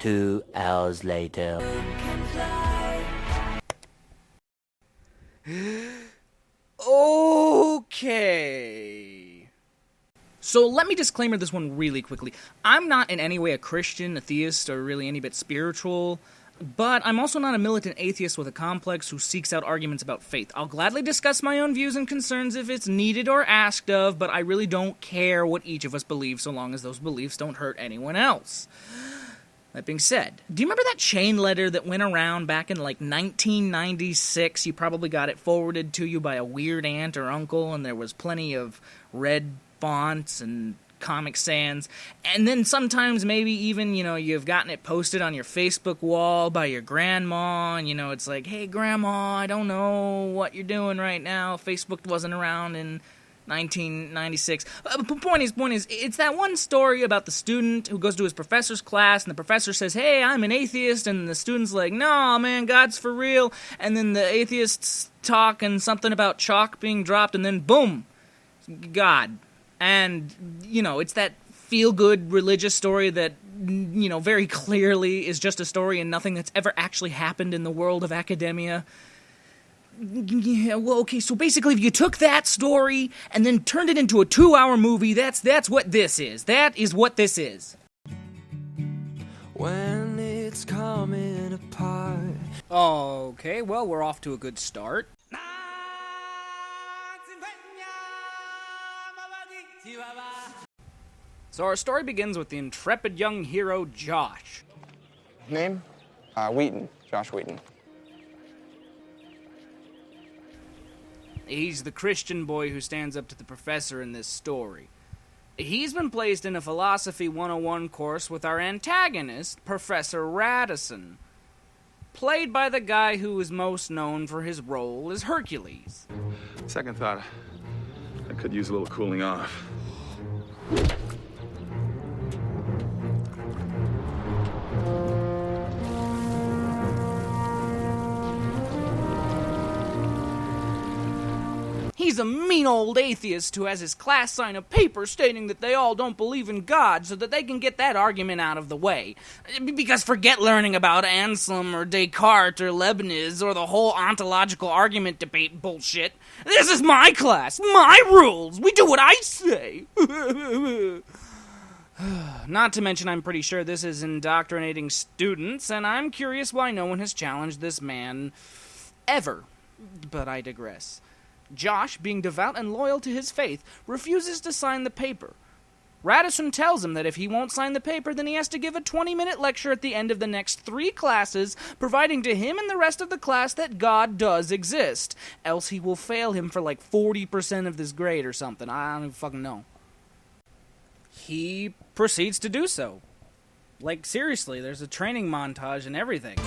2 hours later. Okay. So let me disclaimer this one really quickly. I'm not in any way a Christian, a theist, or really any bit spiritual, but I'm also not a militant atheist with a complex who seeks out arguments about faith. I'll gladly discuss my own views and concerns if it's needed or asked of, but I really don't care what each of us believes so long as those beliefs don't hurt anyone else. That being said, do you remember that chain letter that went around back in like 1996? You probably got it forwarded to you by a weird aunt or uncle, and there was plenty of red fonts and Comic Sans, and then sometimes maybe even, you've gotten it posted on your Facebook wall by your grandma, and, it's like, hey, Grandma, I don't know what you're doing right now. Facebook wasn't around in 1996. Point is, it's that one story about the student who goes to his professor's class, and the professor says, hey, I'm an atheist, and the student's like, no, man, God's for real, and then the atheists talk and something about chalk being dropped, and then boom, God. And, it's that feel-good religious story that, very clearly is just a story and nothing that's ever actually happened in the world of academia. Yeah, well, okay, so basically if you took that story and then turned it into a 2-hour movie, that's what this is. That is what this is. When it's coming apart. Okay, well, we're off to a good start. So our story begins with the intrepid young hero, Josh. Name? Wheaton. Josh Wheaton. He's the Christian boy who stands up to the professor in this story. He's been placed in a Philosophy 101 course with our antagonist, Professor Radisson, played by the guy who is most known for his role as Hercules. Second thought, I could use a little cooling off. He's a mean old atheist who has his class sign a paper stating that they all don't believe in God so that they can get that argument out of the way. Because forget learning about Anselm or Descartes or Leibniz or the whole ontological argument debate bullshit. This is my class, my rules. We do what I say. Not to mention I'm pretty sure this is indoctrinating students, and I'm curious why no one has challenged this man ever. But I digress. Josh, being devout and loyal to his faith, refuses to sign the paper. Radisson tells him that if he won't sign the paper, then he has to give a 20-minute lecture at the end of the next 3 classes, providing to him and the rest of the class that God does exist. Else he will fail him for like 40% of this grade or something. I don't even fucking know. He proceeds to do so. Like, seriously, there's a training montage and everything.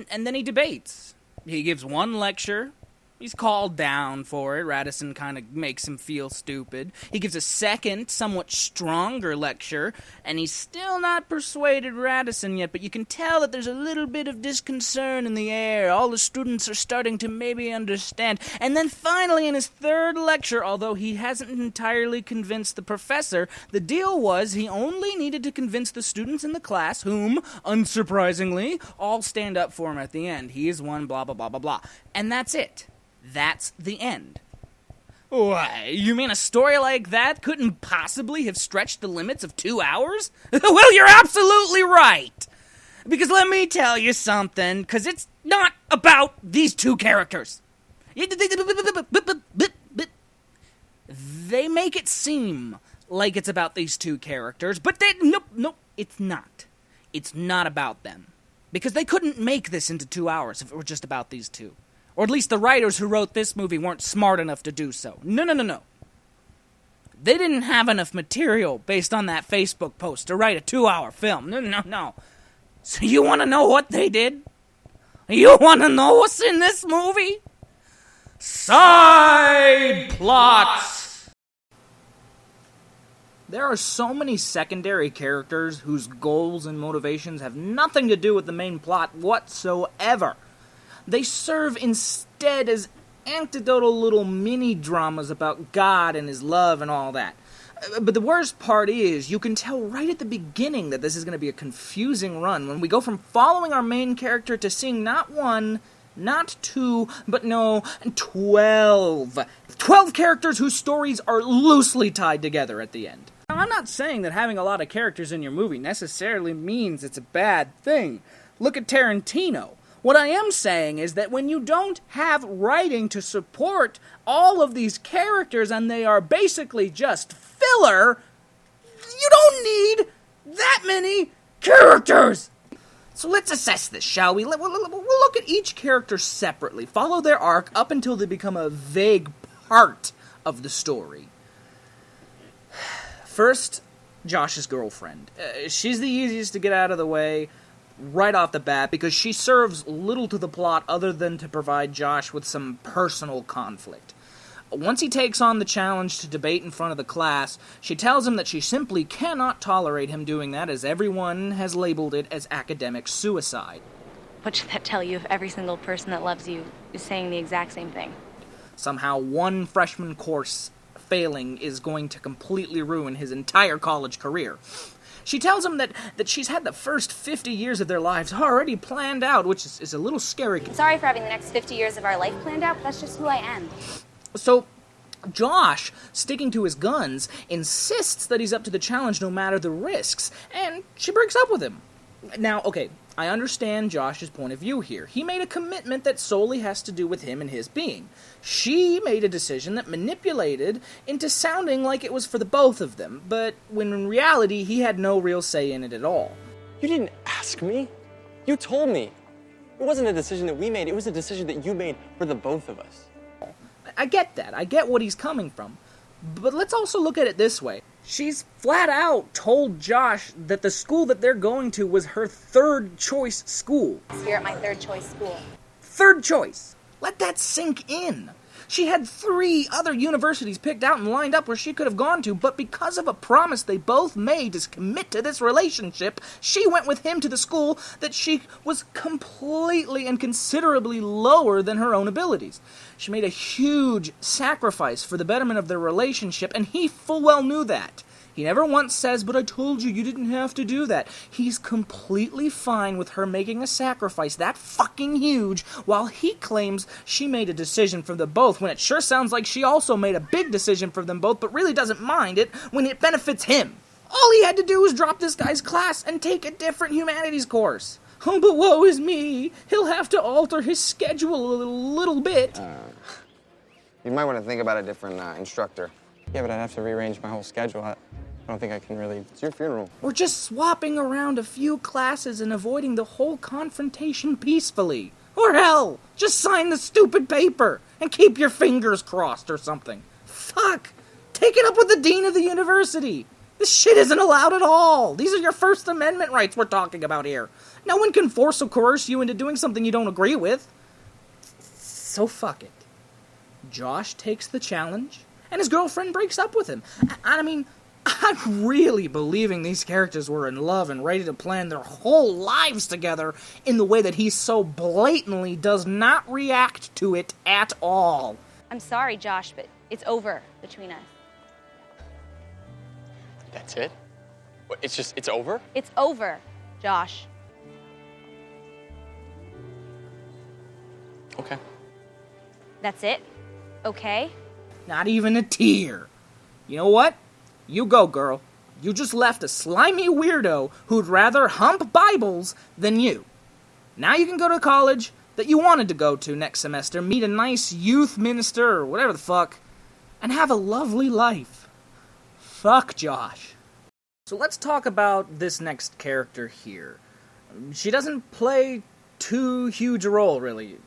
And then he debates. He gives one lecture. He's called down for it. Radisson kind of makes him feel stupid. He gives a second, somewhat stronger lecture, and he's still not persuaded Radisson yet, but you can tell that there's a little bit of disconcern in the air. All the students are starting to maybe understand. And then finally, in his 3rd lecture, although he hasn't entirely convinced the professor, the deal was he only needed to convince the students in the class, whom, unsurprisingly, all stand up for him at the end. He is one, blah, blah, blah, blah, blah. And that's it. That's the end. Why, you mean a story like that couldn't possibly have stretched the limits of 2 hours? Well, you're absolutely right! Because let me tell you something, because it's not about these 2 characters. They make it seem like it's about these 2 characters, but nope, it's not. It's not about them. Because they couldn't make this into 2 hours if it were just about these 2. Or at least the writers who wrote this movie weren't smart enough to do so. No. They didn't have enough material based on that Facebook post to write a 2-hour film. No. So you want to know what they did? You want to know what's in this movie? Side plots! There are so many secondary characters whose goals and motivations have nothing to do with the main plot whatsoever. They serve instead as anecdotal little mini-dramas about God and his love and all that. But the worst part is, you can tell right at the beginning that this is going to be a confusing run when we go from following our main character to seeing not one, not two, but no, 12. 12 characters whose stories are loosely tied together at the end. Now, I'm not saying that having a lot of characters in your movie necessarily means it's a bad thing. Look at Tarantino. What I am saying is that when you don't have writing to support all of these characters and they are basically just filler, you don't need that many characters! So let's assess this, shall we? We'll look at each character separately, follow their arc up until they become a vague part of the story. First, Josh's girlfriend. She's the easiest to get out of the way right off the bat because she serves little to the plot other than to provide Josh with some personal conflict. Once he takes on the challenge to debate in front of the class, she tells him that she simply cannot tolerate him doing that, as everyone has labeled it as academic suicide. What should that tell you if every single person that loves you is saying the exact same thing? Somehow one freshman course failing is going to completely ruin his entire college career. She tells him that she's had the first 50 years of their lives already planned out, which is a little scary. Sorry for having the next 50 years of our life planned out, but that's just who I am. So, Josh, sticking to his guns, insists that he's up to the challenge no matter the risks, and she breaks up with him. Now, okay, I understand Josh's point of view here. He made a commitment that solely has to do with him and his being. She made a decision that manipulated into sounding like it was for the both of them, but when in reality he had no real say in it at all. You didn't ask me. You told me. It wasn't a decision that we made. It was a decision that you made for the both of us. I get that. I get what he's coming from. But let's also look at it this way. She's flat out told Josh that the school that they're going to was her third choice school. You're at my third choice school. Third choice. Let that sink in. She had 3 other universities picked out and lined up where she could have gone to, but because of a promise they both made to commit to this relationship, she went with him to the school that she was completely and considerably lower than her own abilities. She made a huge sacrifice for the betterment of their relationship, and he full well knew that. He never once says, "But I told you, you didn't have to do that." He's completely fine with her making a sacrifice that fucking huge, while he claims she made a decision for them both, when it sure sounds like she also made a big decision for them both, but really doesn't mind it when it benefits him. All he had to do was drop this guy's class and take a different humanities course. Oh, but woe is me. He'll have to alter his schedule a little bit. You might want to think about a different instructor. Yeah, but I'd have to rearrange my whole schedule. I don't think I can really... It's your funeral. Or just swapping around a few classes and avoiding the whole confrontation peacefully. Or hell, just sign the stupid paper and keep your fingers crossed or something. Fuck. Take it up with the dean of the university. This shit isn't allowed at all. These are your First Amendment rights we're talking about here. No one can force or coerce you into doing something you don't agree with. So fuck it. Josh takes the challenge, and his girlfriend breaks up with him. I mean, I'm really believing these characters were in love and ready to plan their whole lives together in the way that he so blatantly does not react to it at all. I'm sorry, Josh, but it's over between us. That's it? What, it's over? It's over, Josh. Okay. That's it? Okay? Not even a tear. You know what? You go, girl. You just left a slimy weirdo who'd rather hump Bibles than you. Now you can go to college that you wanted to go to next semester, meet a nice youth minister or whatever the fuck, and have a lovely life. Fuck Josh. So let's talk about this next character here. She doesn't play too huge a role, really.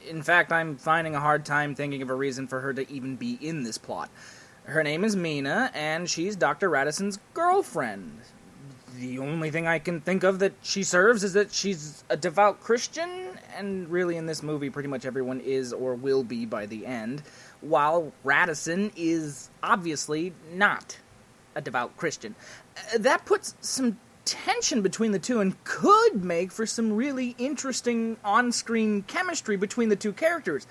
In fact, I'm finding a hard time thinking of a reason for her to even be in this plot. Her name is Mina, and she's Dr. Radisson's girlfriend. The only thing I can think of that she serves is that she's a devout Christian, and really in this movie pretty much everyone is or will be by the end, while Radisson is obviously not. a devout Christian. That puts some tension between the two and could make for some really interesting on-screen chemistry between the two characters.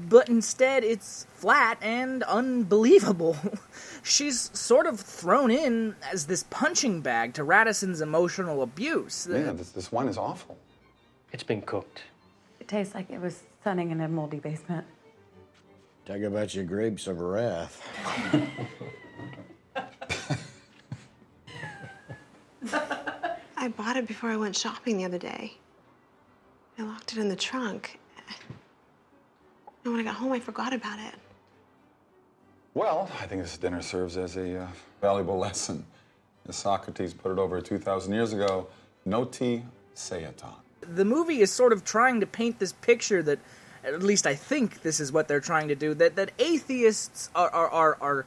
But instead, it's flat and unbelievable. She's sort of thrown in as this punching bag to Radisson's emotional abuse. Yeah, this wine is awful. It's been cooked. It tastes like it was sunning in a moldy basement. Talk about your grapes of wrath. I bought it before I went shopping the other day. I locked it in the trunk. And when I got home, I forgot about it. Well, I think this dinner serves as a valuable lesson. As Socrates put it over 2,000 years ago, noti seaton. The movie is sort of trying to paint this picture that, at least I think this is what they're trying to do, that atheists are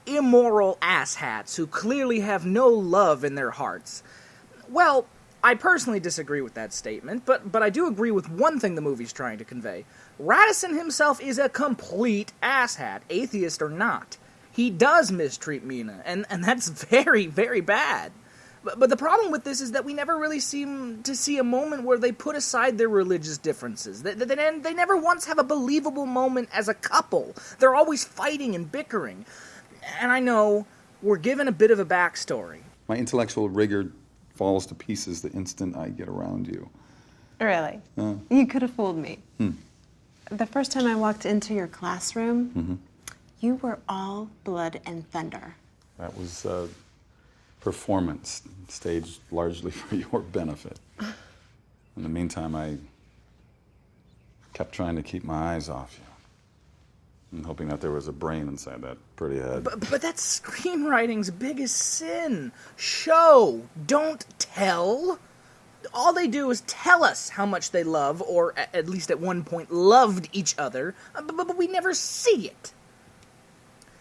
immoral asshats who clearly have no love in their hearts. Well, I personally disagree with that statement, but I do agree with one thing the movie's trying to convey. Radisson himself is a complete asshat, atheist or not. He does mistreat Mina, and that's very, very bad. But the problem with this is that we never really seem to see a moment where they put aside their religious differences. They never once have a believable moment as a couple. They're always fighting and bickering. And I know we're given a bit of a backstory. My intellectual rigor falls to pieces the instant I get around you. Really? You could have fooled me. The first time I walked into your classroom, you were all blood and thunder. That was performance, staged largely for your benefit. In the meantime, I kept trying to keep my eyes off you. And hoping that there was a brain inside that pretty head. But that's screenwriting's biggest sin. Show, don't tell. All they do is tell us how much they love, or at least at one point loved each other, but we never see it.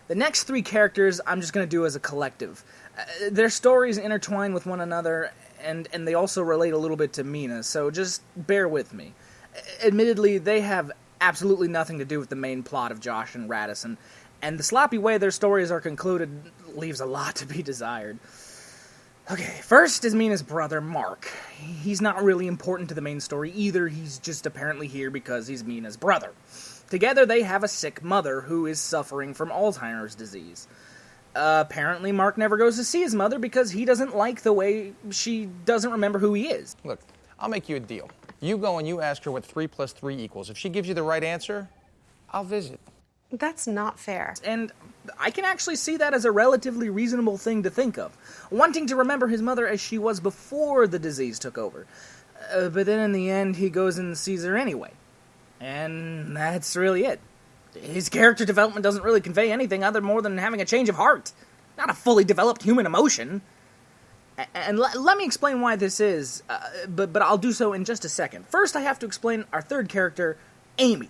The next three characters I'm just going to do as a collective. Their stories intertwine with one another, and they also relate a little bit to Mina, so just bear with me. Admittedly, they have absolutely nothing to do with the main plot of Josh and Radisson, and the sloppy way their stories are concluded leaves a lot to be desired. Okay, first is Mina's brother, Mark. He's not really important to the main story either, he's just apparently here because he's Mina's brother. Together they have a sick mother who is suffering from Alzheimer's disease. Apparently Mark never goes to see his mother because he doesn't like the way she doesn't remember who he is. Look, I'll make you a deal. You go and you ask her what 3 + 3 equals. If she gives you the right answer, I'll visit. That's not fair. And I can actually see that as a relatively reasonable thing to think of. Wanting to remember his mother as she was before the disease took over. But then in the end, he goes and sees her anyway. And that's really it. His character development doesn't really convey anything more than having a change of heart. Not a fully developed human emotion. And let me explain why this is, but I'll do so in just a second. First, I have to explain our third character, Amy.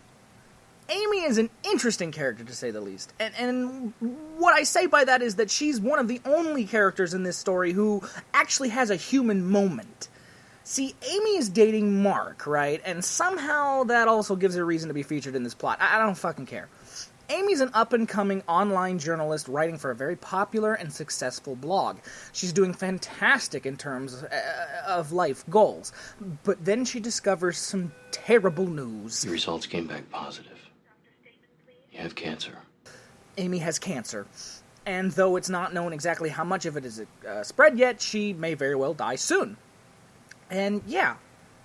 Amy is an interesting character, to say the least. And what I say by that is that she's one of the only characters in this story who actually has a human moment. See, Amy is dating Mark, right? And somehow that also gives her reason to be featured in this plot. I don't fucking care. Amy's an up-and-coming online journalist writing for a very popular and successful blog. She's doing fantastic in terms of life goals. But then she discovers some terrible news. The results came back positive. You have cancer. Amy has cancer. And though it's not known exactly how much of it is spread yet, she may very well die soon. And yeah,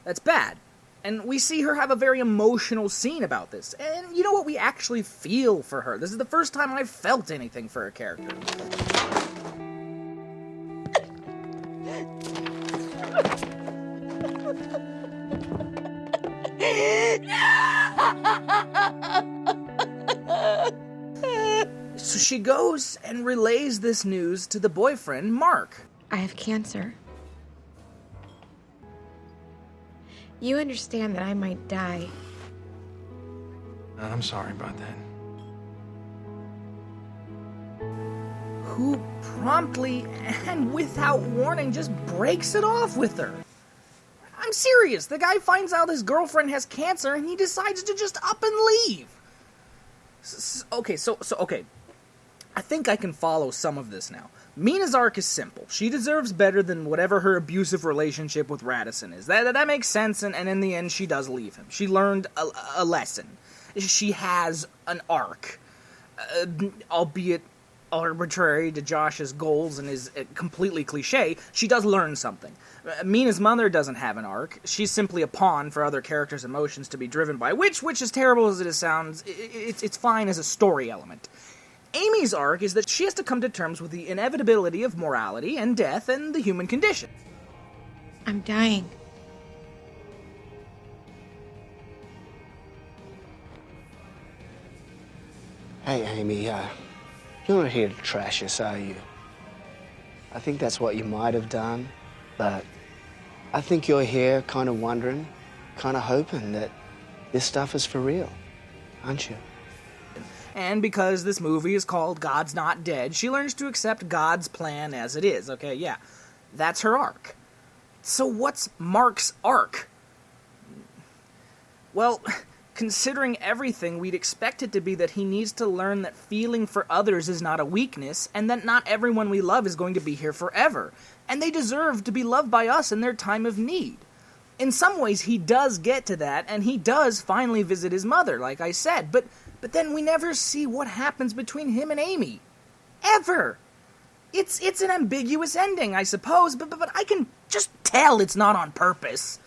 that's bad. And we see her have a very emotional scene about this. And you know what? We actually feel for her. This is the first time I've felt anything for a character. So she goes and relays this news to the boyfriend, Mark. I have cancer. You understand that I might die. I'm sorry about that. Who promptly and without warning just breaks it off with her. I'm serious. The guy finds out his girlfriend has cancer and he decides to just up and leave. Okay. I think I can follow some of this now. Mina's arc is simple. She deserves better than whatever her abusive relationship with Radisson is. That makes sense, and in the end, she does leave him. She learned a lesson. She has an arc, albeit arbitrary to Josh's goals and is completely cliche. She does learn something. Mina's mother doesn't have an arc. She's simply a pawn for other characters' emotions to be driven by, which as terrible as it sounds, it's fine as a story element. Amy's arc is that she has to come to terms with the inevitability of morality and death and the human condition. I'm dying. Hey, Amy, you're not here to trash us, are you? I think that's what you might have done, but I think you're here kind of wondering, kind of hoping that this stuff is for real, aren't you? And because this movie is called God's Not Dead, she learns to accept God's plan as it is. Okay, yeah, that's her arc. So what's Mark's arc? Well, considering everything, we'd expect it to be that he needs to learn that feeling for others is not a weakness, and that not everyone we love is going to be here forever, and they deserve to be loved by us in their time of need. In some ways, he does get to that, and he does finally visit his mother, like I said, but then we never see what happens between him and Amy. Ever. It's an ambiguous ending, I suppose, but I can just tell it's not on purpose.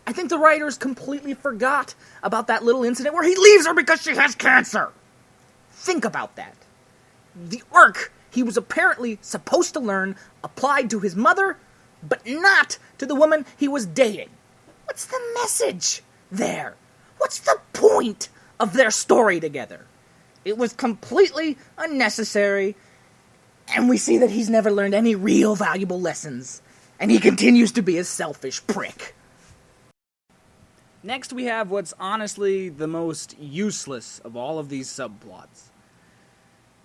I think the writers completely forgot about that little incident where he leaves her because she has cancer. Think about that. The arc he was apparently supposed to learn applied to his mother, but not to the woman he was dating. What's the message there? What's the point of their story together? It was completely unnecessary, and we see that he's never learned any real valuable lessons, and he continues to be a selfish prick. Next we have what's honestly the most useless of all of these subplots.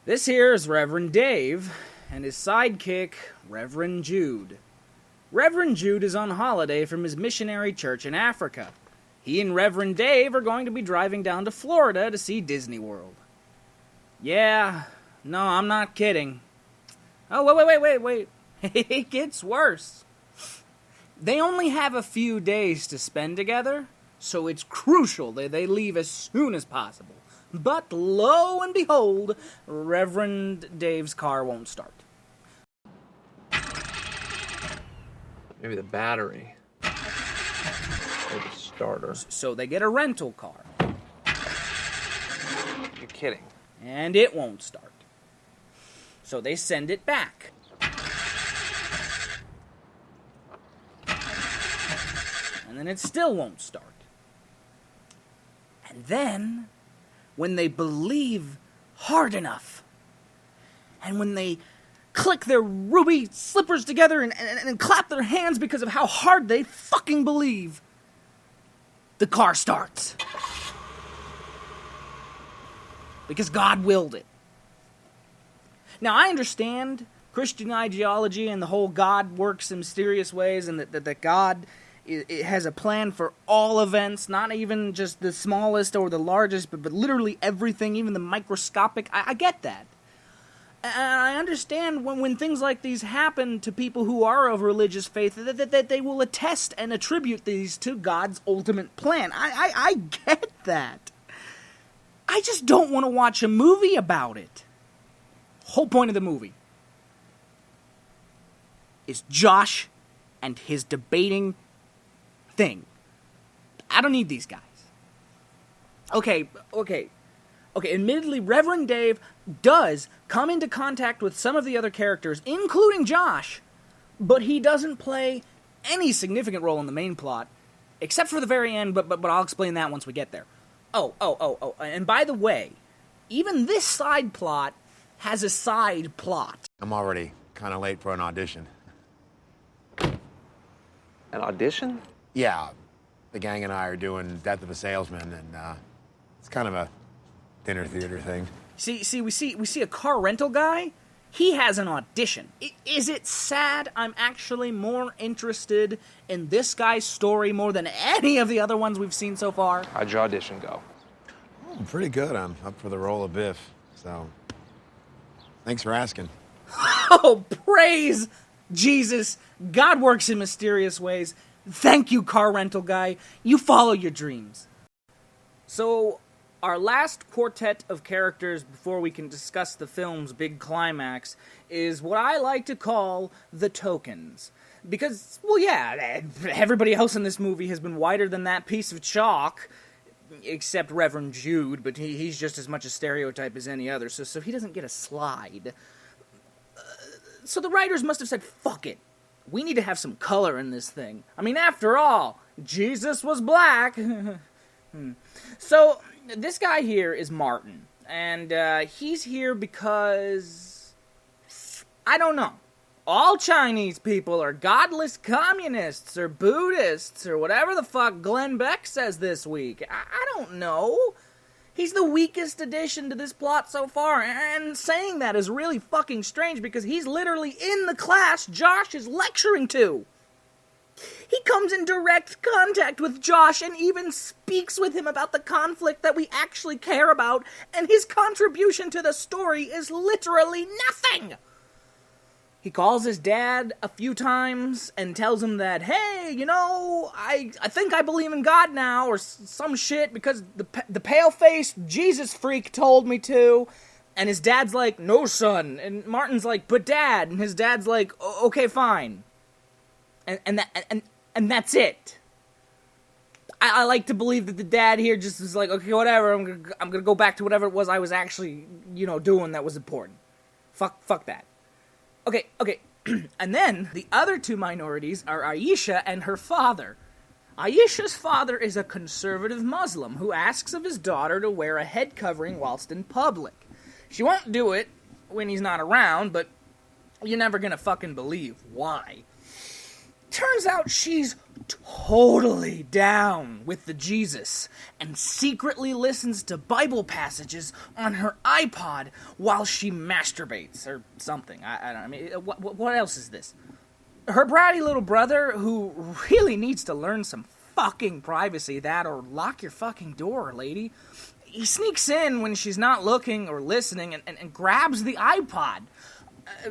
This here is Reverend Dave, and his sidekick, Reverend Jude. Reverend Jude is on holiday from his missionary church in Africa. He and Reverend Dave are going to be driving down to Florida to see Disney World. Yeah, no, I'm not kidding. Oh, wait. It gets worse. They only have a few days to spend together, so it's crucial that they leave as soon as possible. But lo and behold, Reverend Dave's car won't start. Maybe the battery. Or the starter. So they get a rental car. You're kidding. And it won't start. So they send it back. And then it still won't start. And then, when they believe hard enough, and when they click their ruby slippers together and clap their hands because of how hard they fucking believe, the car starts. Because God willed it. Now, I understand Christian ideology and the whole God works in mysterious ways, and that God it has a plan for all events, not even just the smallest or the largest, but literally everything, even the microscopic. I get that. And I understand when things like these happen to people who are of religious faith, that they will attest and attribute these to God's ultimate plan. I get that. I just don't want to watch a movie about it. Whole point of the movie is Josh and his debating thing. I don't need these guys. Okay. Admittedly, Reverend Dave does come into contact with some of the other characters, including Josh, but he doesn't play any significant role in the main plot, except for the very end, but I'll explain that once we get there. Oh, and by the way, even this side plot has a side plot. I'm already kind of late for an audition. An audition? Yeah, the gang and I are doing Death of a Salesman, and it's kind of a dinner theater thing. See, we see a car rental guy. He has an audition. Is it sad? I'm actually more interested in this guy's story more than any of the other ones we've seen so far. How'd your audition go? Oh, pretty good. I'm up for the role of Biff, so Thanks for asking. Oh, praise Jesus. God works in mysterious ways. Thank you, car rental guy. You follow your dreams. So, our last quartet of characters before we can discuss the film's big climax is what I like to call the tokens. Because, well, yeah, everybody else in this movie has been whiter than that piece of chalk, except Reverend Jude, but he's just as much a stereotype as any other, so he doesn't get a slide. So the writers must have said, fuck it. We need to have some color in this thing. I mean, after all, Jesus was black. So, this guy here is Martin, and he's here because, I don't know. All Chinese people are godless communists or Buddhists or whatever the fuck Glenn Beck says this week. I don't know. He's the weakest addition to this plot so far, and saying that is really fucking strange because he's literally in the class Josh is lecturing to. He comes in direct contact with Josh and even speaks with him about the conflict that we actually care about, and his contribution to the story is literally nothing. He calls his dad a few times and tells him that, hey, you know, I think I believe in God now, or some shit, because the pale-faced Jesus freak told me to. And his dad's like, no, son. And Martin's like, but Dad. And his dad's like, okay, fine. And that's it. I like to believe that the dad here just is like, okay, whatever, I'm gonna go back to whatever it was I was actually, doing that was important. Fuck that. Okay. And then, the other two minorities are Aisha and her father. Aisha's father is a conservative Muslim who asks of his daughter to wear a head covering whilst in public. She won't do it when he's not around, but you're never gonna fucking believe why. Turns out she's totally down with the Jesus and secretly listens to Bible passages on her iPod while she masturbates or something. I mean, what else is this? Her bratty little brother, who really needs to learn some fucking privacy, that or lock your fucking door, lady. He sneaks in when she's not looking or listening and grabs the iPod.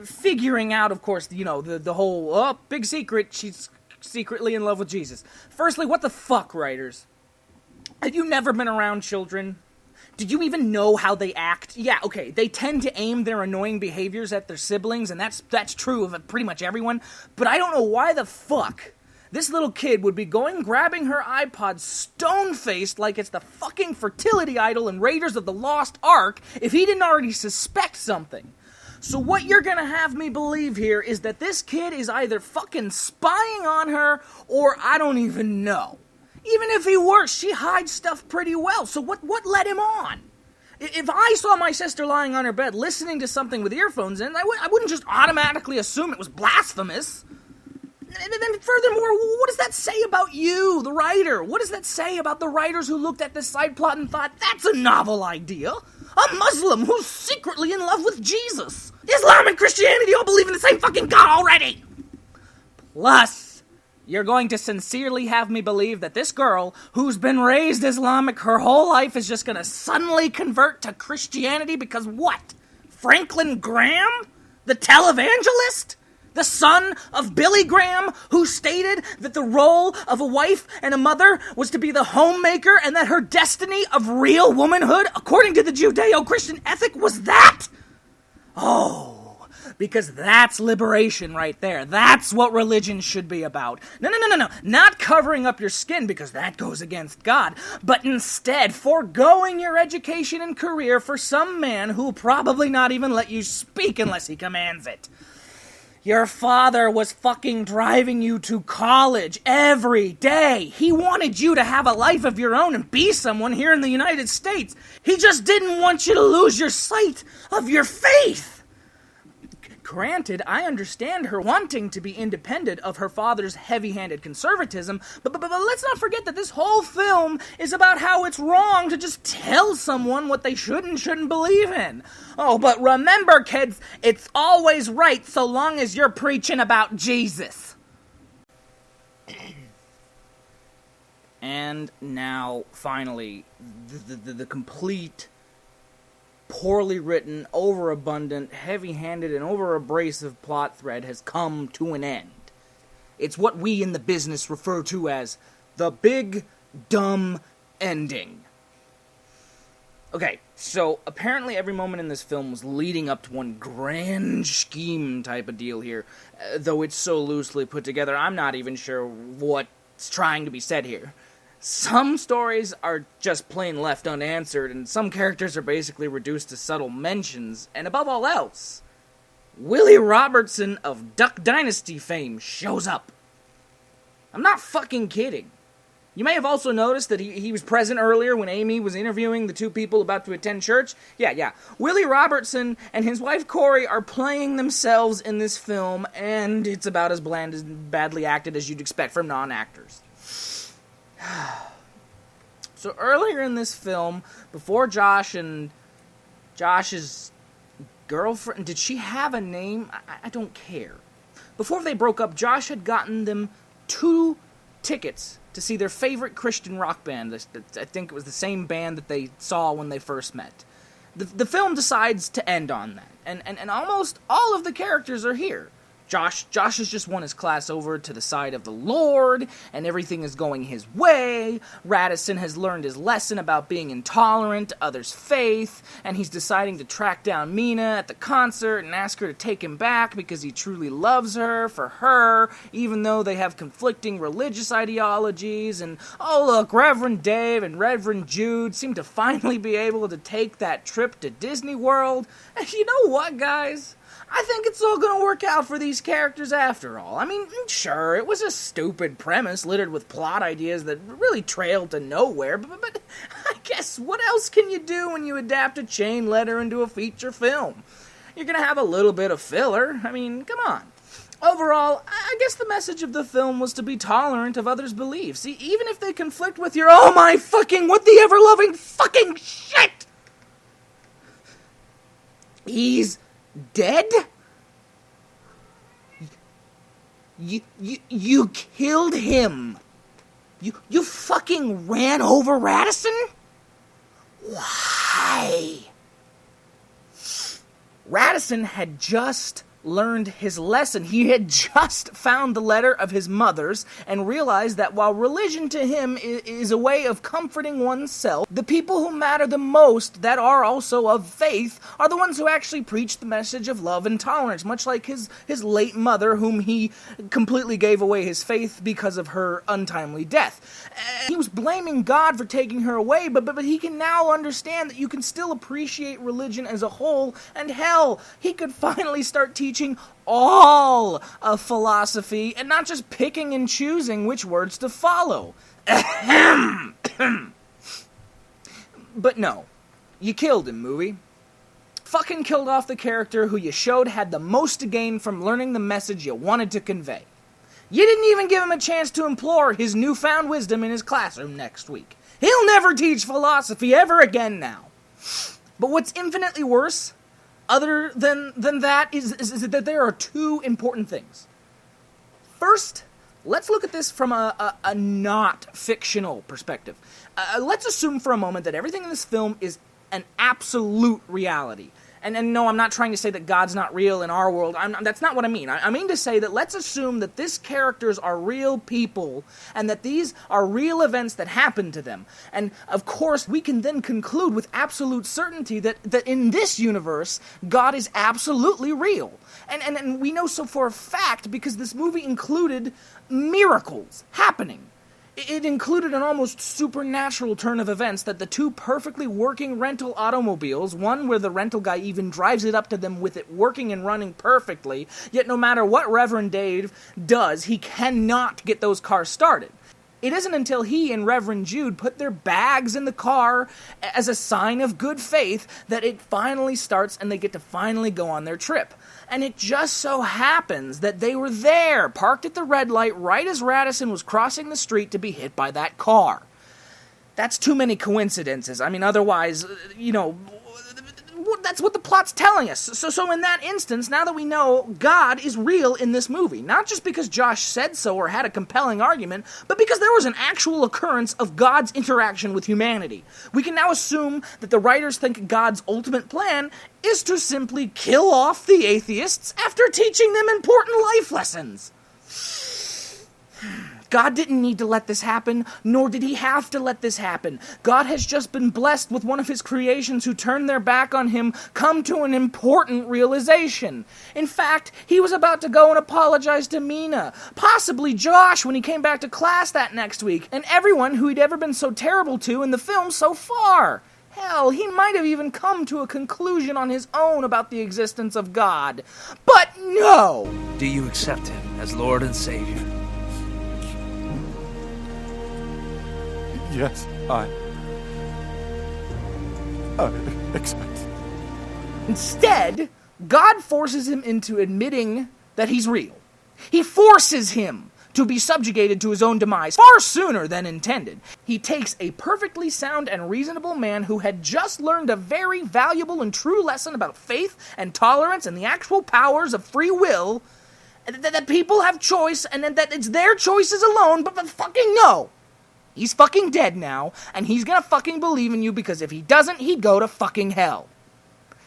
Figuring out, of course, the whole, big secret, she's secretly in love with Jesus. Firstly, what the fuck, writers? Have you never been around children? Did you even know how they act? Yeah, okay, they tend to aim their annoying behaviors at their siblings, and that's true of pretty much everyone, but I don't know why the fuck this little kid would be grabbing her iPod stone-faced like it's the fucking fertility idol in Raiders of the Lost Ark if he didn't already suspect something. So what you're gonna have me believe here is that this kid is either fucking spying on her, or I don't even know. Even if he were, she hides stuff pretty well, so what led him on? If I saw my sister lying on her bed listening to something with earphones in, I wouldn't just automatically assume it was blasphemous. And then furthermore, what does that say about you, the writer? What does that say about the writers who looked at this side plot and thought, that's a novel idea? A Muslim who's secretly in love with Jesus. Islam and Christianity all believe in the same fucking God already. Plus, you're going to sincerely have me believe that this girl, who's been raised Islamic her whole life, is just gonna suddenly convert to Christianity because what? Franklin Graham? The televangelist? The son of Billy Graham, who stated that the role of a wife and a mother was to be the homemaker and that her destiny of real womanhood, according to the Judeo-Christian ethic, was that? Oh, because that's liberation right there. That's what religion should be about. No. Not covering up your skin because that goes against God, but instead foregoing your education and career for some man who'll probably not even let you speak unless he commands it. Your father was fucking driving you to college every day. He wanted you to have a life of your own and be someone here in the United States. He just didn't want you to lose your sight of your faith. Granted, I understand her wanting to be independent of her father's heavy-handed conservatism, but let's not forget that this whole film is about how it's wrong to just tell someone what they should and shouldn't believe in. Oh, but remember, kids, it's always right so long as you're preaching about Jesus. And now, finally, the complete poorly written, overabundant, heavy-handed, and over-abrasive plot thread has come to an end. It's what we in the business refer to as the big, dumb ending. Okay, so apparently every moment in this film was leading up to one grand scheme type of deal here. Though it's so loosely put together, I'm not even sure what's trying to be said here. Some stories are just plain left unanswered, and some characters are basically reduced to subtle mentions, and above all else, Willie Robertson of Duck Dynasty fame shows up. I'm not fucking kidding. You may have also noticed that he was present earlier when Amy was interviewing the two people about to attend church. Yeah. Willie Robertson and his wife Corey are playing themselves in this film, and it's about as bland and badly acted as you'd expect from non-actors. So earlier in this film, before Josh and Josh's girlfriend, did she have a name? I don't care. Before they broke up, Josh had gotten them 2 tickets to see their favorite Christian rock band. I think it was the same band that they saw when they first met. The film decides to end on that, and almost all of the characters are here. Josh has just won his class over to the side of the Lord, and everything is going his way. Radisson has learned his lesson about being intolerant to others' faith, and he's deciding to track down Mina at the concert and ask her to take him back because he truly loves her, for her, even though they have conflicting religious ideologies. And, oh look, Reverend Dave and Reverend Jude seem to finally be able to take that trip to Disney World. And you know what, guys? I think it's all going to work out for these characters after all. I mean, sure, it was a stupid premise littered with plot ideas that really trailed to nowhere, but I guess what else can you do when you adapt a chain letter into a feature film? You're going to have a little bit of filler. I mean, come on. Overall, I guess the message of the film was to be tolerant of others' beliefs, even if they conflict with your oh my fucking what the ever-loving fucking shit! He's dead? You killed him. You fucking ran over Radisson? Why? Radisson had just learned his lesson. He had just found the letter of his mother's and realized that while religion to him is a way of comforting oneself, the people who matter the most that are also of faith are the ones who actually preach the message of love and tolerance, much like his late mother, whom he completely gave away his faith because of her untimely death. He was blaming God for taking her away, but he can now understand that you can still appreciate religion as a whole, and hell, he could finally start teaching all of philosophy and not just picking and choosing which words to follow. But no, you killed him, movie. Fucking killed off the character who you showed had the most to gain from learning the message you wanted to convey. You didn't even give him a chance to implore his newfound wisdom in his classroom next week. He'll never teach philosophy ever again now. But what's infinitely worse, other than that, is that there are 2 important things. First, let's look at this from a not fictional perspective. Let's assume for a moment that everything in this film is an absolute reality. And no, I'm not trying to say that God's not real in our world. That's not what I mean. I mean to say that let's assume that these characters are real people and that these are real events that happen to them. And, of course, we can then conclude with absolute certainty that in this universe, God is absolutely real. And we know so for a fact because this movie included miracles happening. It included an almost supernatural turn of events that the 2 perfectly working rental automobiles, one where the rental guy even drives it up to them with it working and running perfectly, yet no matter what Reverend Dave does, he cannot get those cars started. It isn't until he and Reverend Jude put their bags in the car as a sign of good faith that it finally starts and they get to finally go on their trip. And it just so happens that they were there, parked at the red light right as Radisson was crossing the street to be hit by that car. That's too many coincidences. I mean, otherwise, That's what the plot's telling us. So in that instance, now that we know God is real in this movie, not just because Josh said so or had a compelling argument, but because there was an actual occurrence of God's interaction with humanity, we can now assume that the writers think God's ultimate plan is to simply kill off the atheists after teaching them important life lessons. God didn't need to let this happen, nor did he have to let this happen. God has just been blessed with one of his creations who turned their back on him come to an important realization. In fact, he was about to go and apologize to Mina, possibly Josh when he came back to class that next week, and everyone who he'd ever been so terrible to in the film so far. Hell, he might have even come to a conclusion on his own about the existence of God. But no! Do you accept him as Lord and Savior? Yes, I accept. Instead, God forces him into admitting that he's real. He forces him to be subjugated to his own demise far sooner than intended. He takes a perfectly sound and reasonable man who had just learned a very valuable and true lesson about faith and tolerance and the actual powers of free will, that people have choice and that it's their choices alone, but fucking no! He's fucking dead now, and he's gonna fucking believe in you because if he doesn't, he'd go to fucking hell.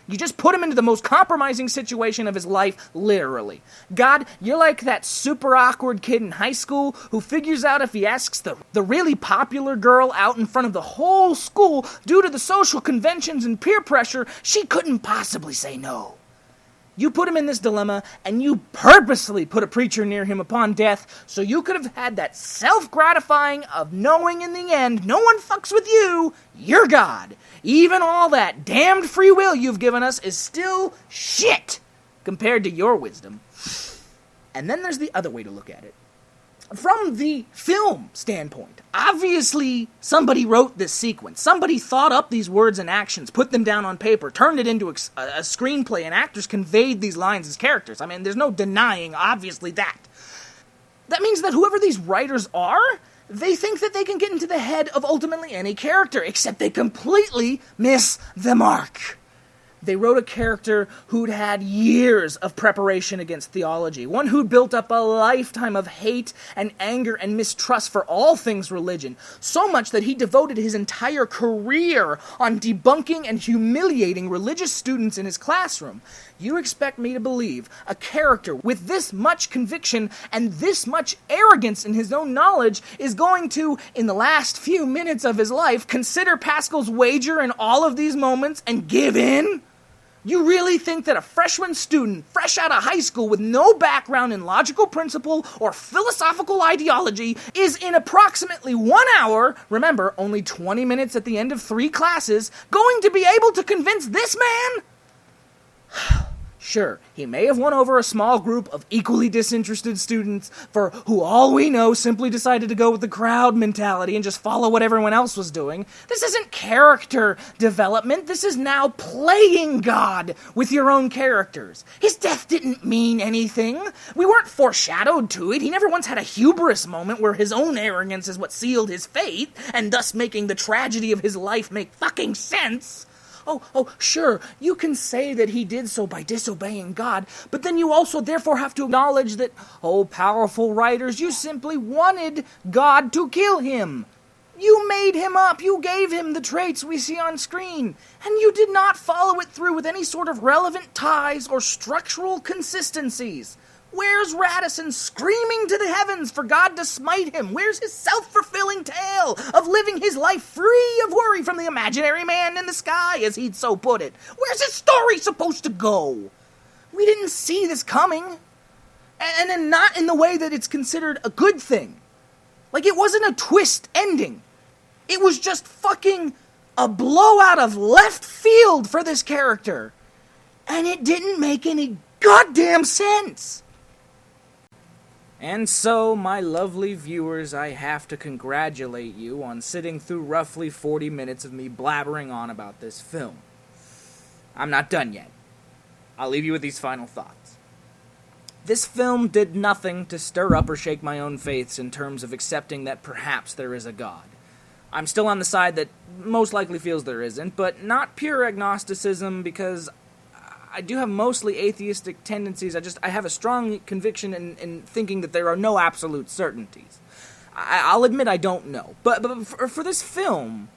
You just put him into the most compromising situation of his life, literally. God, you're like that super awkward kid in high school who figures out if he asks the really popular girl out in front of the whole school, due to the social conventions and peer pressure, she couldn't possibly say no. You put him in this dilemma, and you purposely put a preacher near him upon death, so you could have had that self-gratifying of knowing in the end, no one fucks with you, you're God. Even all that damned free will you've given us is still shit compared to your wisdom. And then there's the other way to look at it. From the film standpoint, obviously somebody wrote this sequence. Somebody thought up these words and actions, put them down on paper, turned it into a screenplay, and actors conveyed these lines as characters. I mean, there's no denying, obviously, that. That means that whoever these writers are, they think that they can get into the head of ultimately any character, except they completely miss the mark. They wrote a character who'd had years of preparation against theology, one who'd built up a lifetime of hate and anger and mistrust for all things religion, so much that he devoted his entire career on debunking and humiliating religious students in his classroom. You expect me to believe a character with this much conviction and this much arrogance in his own knowledge is going to, in the last few minutes of his life, consider Pascal's wager in all of these moments and give in? You really think that a freshman student, fresh out of high school with no background in logical principle or philosophical ideology, is in approximately 1 hour, remember, only 20 minutes at the end of 3 classes, going to be able to convince this man? Sure, he may have won over a small group of equally disinterested students for who all we know simply decided to go with the crowd mentality and just follow what everyone else was doing. This isn't character development. This is now playing God with your own characters. His death didn't mean anything. We weren't foreshadowed to it. He never once had a hubris moment where his own arrogance is what sealed his fate and thus making the tragedy of his life make fucking sense. Oh, sure, you can say that he did so by disobeying God, but then you also therefore have to acknowledge that, powerful writers, you simply wanted God to kill him. You made him up, you gave him the traits we see on screen, and you did not follow it through with any sort of relevant ties or structural consistencies. Where's Radisson screaming to the heavens for God to smite him? Where's his self-fulfilling tale of living his life free of worry from the imaginary man in the sky, as he'd so put it? Where's his story supposed to go? We didn't see this coming. And then not in the way that it's considered a good thing. Like, it wasn't a twist ending. It was just fucking a blowout of left field for this character. And it didn't make any goddamn sense. And so, my lovely viewers, I have to congratulate you on sitting through roughly 40 minutes of me blabbering on about this film. I'm not done yet. I'll leave you with these final thoughts. This film did nothing to stir up or shake my own faiths in terms of accepting that perhaps there is a God. I'm still on the side that most likely feels there isn't, but not pure agnosticism, because I do have mostly atheistic tendencies. I have a strong conviction in thinking that there are no absolute certainties. I'll admit I don't know. But for this film,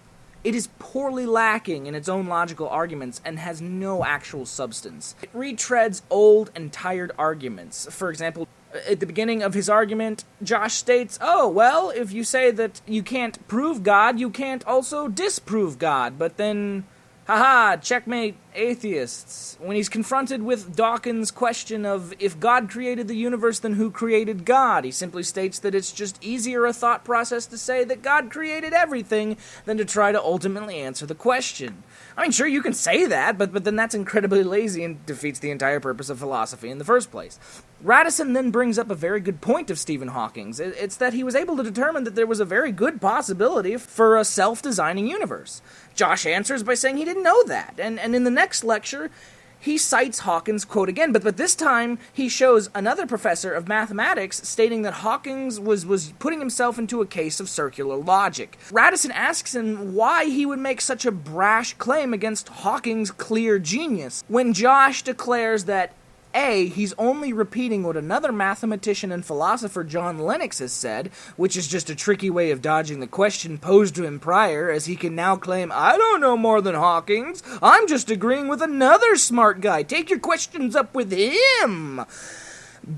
it is poorly lacking in its own logical arguments and has no actual substance. It retreads old and tired arguments. For example, at the beginning of his argument, Josh states, oh, well, if you say that you can't prove God, you can't also disprove God. But then, haha, checkmate atheists. When he's confronted with Dawkins' question of if God created the universe, then who created God? He simply states that it's just easier a thought process to say that God created everything than to try to ultimately answer the question. I mean, sure, you can say that, but then that's incredibly lazy and defeats the entire purpose of philosophy in the first place. Radisson then brings up a very good point of Stephen Hawking's. It's that he was able to determine that there was a very good possibility for a self-designing universe. Josh answers by saying he didn't know that, and in the next lecture, he cites Hawking's quote again, but this time he shows another professor of mathematics stating that Hawking was putting himself into a case of circular logic. Radisson asks him why he would make such a brash claim against Hawking's clear genius, when Josh declares that A, he's only repeating what another mathematician and philosopher, John Lennox, has said, which is just a tricky way of dodging the question posed to him prior, as he can now claim, I don't know more than Hawking's, I'm just agreeing with another smart guy, take your questions up with him.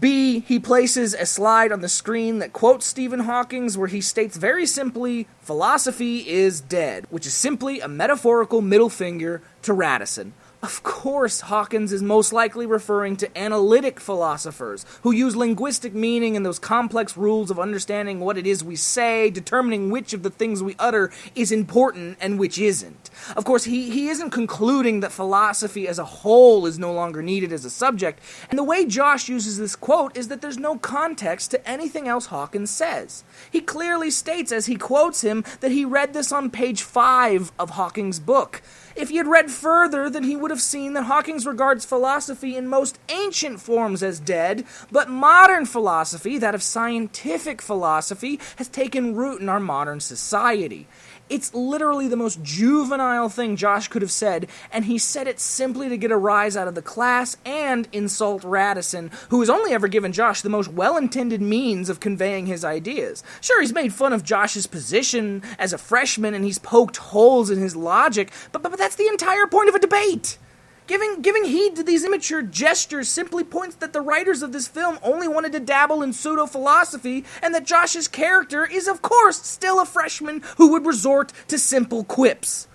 B, he places a slide on the screen that quotes Stephen Hawking's, where he states very simply, philosophy is dead, which is simply a metaphorical middle finger to Radisson. Of course, Hawkins is most likely referring to analytic philosophers who use linguistic meaning and those complex rules of understanding what it is we say, determining which of the things we utter is important and which isn't. Of course, he isn't concluding that philosophy as a whole is no longer needed as a subject, and the way Josh uses this quote is that there's no context to anything else Hawkins says. He clearly states, as he quotes him, that he read this on page 5 of Hawking's book. If he had read further, then he would have seen that Hawking regards philosophy in most ancient forms as dead, but modern philosophy, that of scientific philosophy, has taken root in our modern society. It's literally the most juvenile thing Josh could have said, and he said it simply to get a rise out of the class and insult Radisson, who has only ever given Josh the most well-intended means of conveying his ideas. Sure, he's made fun of Josh's position as a freshman, and he's poked holes in his logic, but that's the entire point of a debate. Giving heed to these immature gestures simply points that the writers of this film only wanted to dabble in pseudo-philosophy, and that Josh's character is, of course, still a freshman who would resort to simple quips.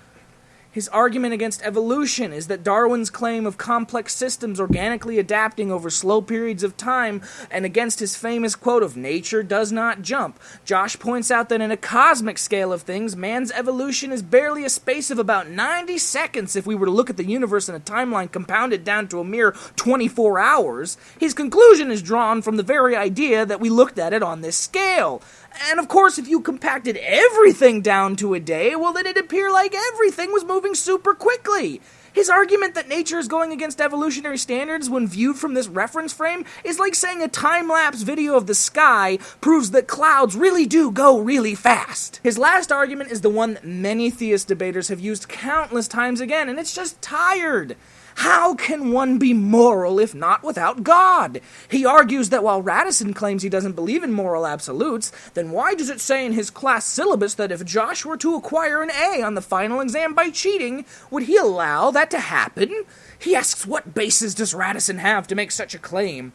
His argument against evolution is that Darwin's claim of complex systems organically adapting over slow periods of time, and against his famous quote of nature does not jump. Josh points out that in a cosmic scale of things, man's evolution is barely a space of about 90 seconds if we were to look at the universe in a timeline compounded down to a mere 24 hours. His conclusion is drawn from the very idea that we looked at it on this scale. And of course, if you compacted everything down to a day, well, then it'd appear like everything was moving super quickly. His argument that nature is going against evolutionary standards when viewed from this reference frame is like saying a time-lapse video of the sky proves that clouds really do go really fast. His last argument is the one that many theist debaters have used countless times again, and it's just tired. How can one be moral if not without God? He argues that while Radisson claims he doesn't believe in moral absolutes, then why does it say in his class syllabus that if Josh were to acquire an A on the final exam by cheating, would he allow that to happen? He asks what basis does Radisson have to make such a claim?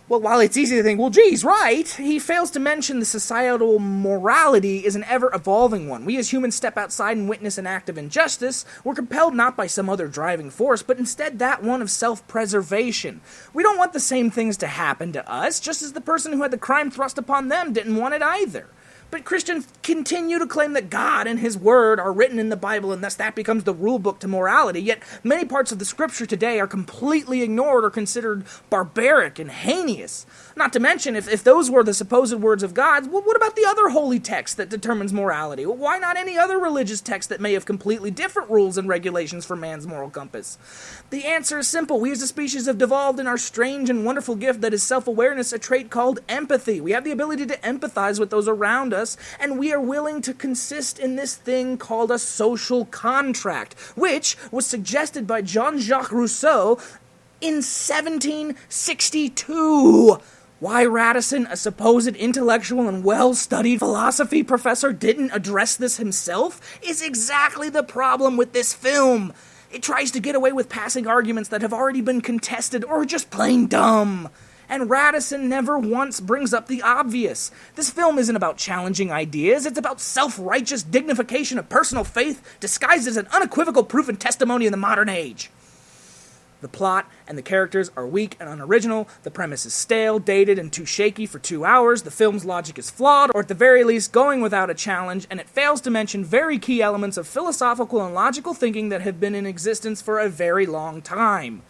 Well, while it's easy to think, well, geez, right, he fails to mention the societal morality is an ever-evolving one. We as humans step outside and witness an act of injustice. We're compelled not by some other driving force, but instead that one of self-preservation. We don't want the same things to happen to us, just as the person who had the crime thrust upon them didn't want it either. But Christians continue to claim that God and His Word are written in the Bible, and thus that becomes the rule book to morality, yet many parts of the Scripture today are completely ignored or considered barbaric and heinous. Not to mention, if those were the supposed words of God, well, what about the other holy text that determines morality? Well, why not any other religious text that may have completely different rules and regulations for man's moral compass? The answer is simple. We as a species have devolved in our strange and wonderful gift that is self-awareness, a trait called empathy. We have the ability to empathize with those around us. us, and we are willing to consist in this thing called a social contract, which was suggested by Jean-Jacques Rousseau in 1762. Why Radisson, a supposed intellectual and well-studied philosophy professor, didn't address this himself is exactly the problem with this film. It tries to get away with passing arguments that have already been contested or are just plain dumb. And Radisson never once brings up the obvious. This film isn't about challenging ideas, it's about self-righteous dignification of personal faith disguised as an unequivocal proof and testimony in the modern age. The plot and the characters are weak and unoriginal, the premise is stale, dated, and too shaky for 2 hours, the film's logic is flawed, or at the very least going without a challenge, and it fails to mention very key elements of philosophical and logical thinking that have been in existence for a very long time.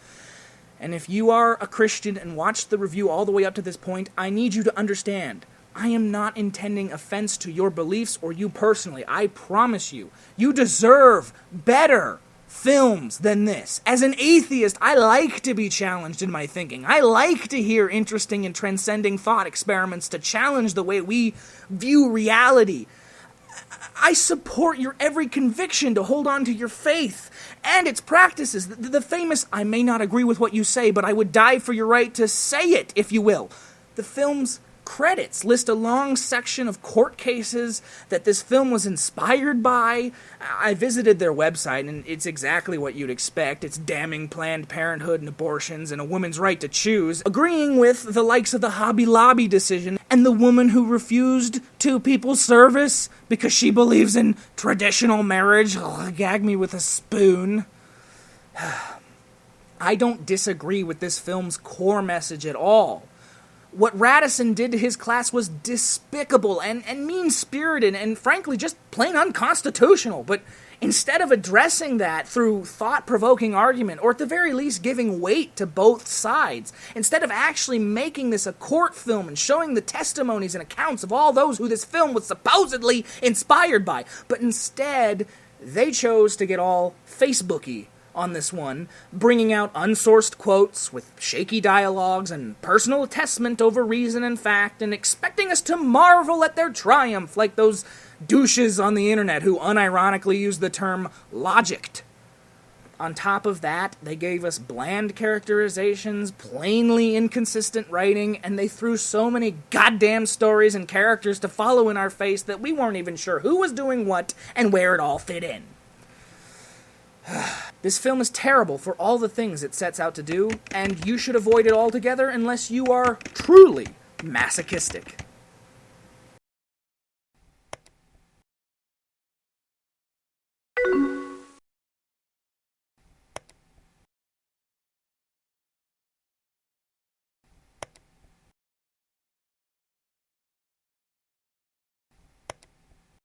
And if you are a Christian and watched the review all the way up to this point, I need you to understand, I am not intending offense to your beliefs or you personally. I promise you, you deserve better films than this. As an atheist, I like to be challenged in my thinking. I like to hear interesting and transcending thought experiments to challenge the way we view reality. I support your every conviction to hold on to your faith and its practices. The famous, I may not agree with what you say, but I would die for your right to say it, if you will. The film's credits list a long section of court cases that this film was inspired by. I visited their website, and it's exactly what you'd expect. It's damning Planned Parenthood and abortions and a woman's right to choose, agreeing with the likes of the Hobby Lobby decision and the woman who refused to people's service because she believes in traditional marriage. Gag me with a spoon. I don't disagree with this film's core message at all. What Radisson did to his class was despicable and mean-spirited and frankly just plain unconstitutional. But instead of addressing that through thought-provoking argument, or at the very least giving weight to both sides, instead of actually making this a court film and showing the testimonies and accounts of all those who this film was supposedly inspired by, but instead they chose to get all Facebooky on this one, bringing out unsourced quotes with shaky dialogues and personal attestment over reason and fact, and expecting us to marvel at their triumph like those douches on the internet who unironically use the term logicked. On top of that, they gave us bland characterizations, plainly inconsistent writing, and they threw so many goddamn stories and characters to follow in our face that we weren't even sure who was doing what and where it all fit in. This film is terrible for all the things it sets out to do, and you should avoid it altogether unless you are truly masochistic.